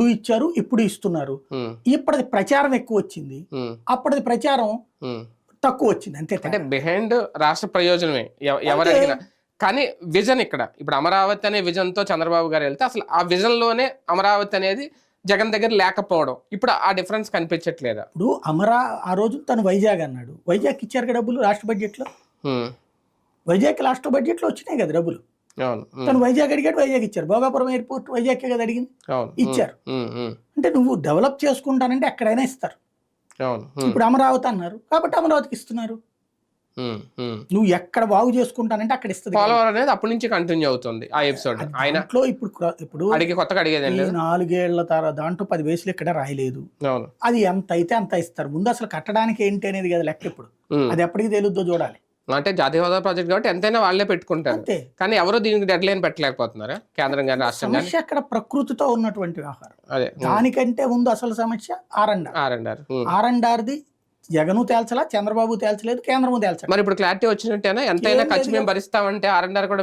ఇచ్చారు, ఇప్పుడు ఇస్తున్నారు. ఇప్పటిది ప్రచారం ఎక్కువ వచ్చింది, అప్పటిది ప్రచారం తక్కువ వచ్చింది. అంతే. అంటే బిహైండ్ రాష్ట్ర ప్రయోజనమే ఎవరు అడిగినా. కానీ విజన్ ఇప్పుడు అమరావతి అనే విజన్ తో చంద్రబాబు గారు వెళ్తే అసలు ఆ విజన్ లోనే అమరావతి అనేది జగన్ దగ్గర లేకపోవడం, ఇప్పుడు ఆ డిఫరెన్స్ కనిపించట్లేదా? ఇప్పుడు ఆ రోజు తను వైజాగ్ అన్నాడు, వైజాగ్ ఇచ్చారు డబ్బులు రాష్ట్ర బడ్జెట్ లో. వైజాగ్ రాష్ట్ర బడ్జెట్ లో వచ్చినాయి కదా డబ్బులు. తను వైజాగ్ అడిగాడు, వైజాగ్ ఇచ్చారు. భోగాపురం ఎయిర్పోర్ట్ వైజాగ్ కదా అడిగింది, ఇచ్చారు. అంటే నువ్వు డెవలప్ చేసుకుంటానంటే ఎక్కడైనా ఇస్తారు. ఇప్పుడు అమరావతి అన్నారు కాబట్టి అమరావతికి ఇస్తున్నారు. నువ్వు ఎక్కడ బాగు చేసుకుంటానంటే అక్కడ ఇస్తుంది. పోలవరం అనేది అప్పటి నుంచి కంటిన్యూ అవుతుంది ఆ ఎపిసోడ్. ఆయనలో ఇప్పుడు కొత్తగా అడిగేది 4 ఏళ్ల తర్వాత దాంట్లో 10 వేసులు ఇక్కడ రాయలేదు. అది ఎంత అయితే అంత ఇస్తారు. ముందు అసలు కట్టడానికి ఏంటి అనేది కదా లెక్క. ఇప్పుడు అది ఎప్పటికి తేలుద్దో చూడాలి. అంటే జాతీయ హోదా ప్రాజెక్ట్ కాబట్టి ఎంతైనా వాళ్ళే పెట్టుకుంటారు. కానీ ఎవరు దీనికి డెడ్ లైన్ పెట్టలేకపోతున్నారా? కేంద్రం గాని రాష్ట్రం గాని. సమస్య అక్కడ ప్రకృతితో ఉన్నటువంటి వ్యవహారం. దానికంటే ముందు అసలు సమస్య ఆర్ఎండ్ఆర్ది జగను తేల్చలా, చంద్రబాబు తేల్చలేదు, కేంద్రము తేల్చలేదు. మరి ఇప్పుడు క్లారిటీ వచ్చినట్టేనా? ఎంతైనా ఖర్చు మేము భరిస్తామంటే ఆర్ఎండ్ఆర్ కూడా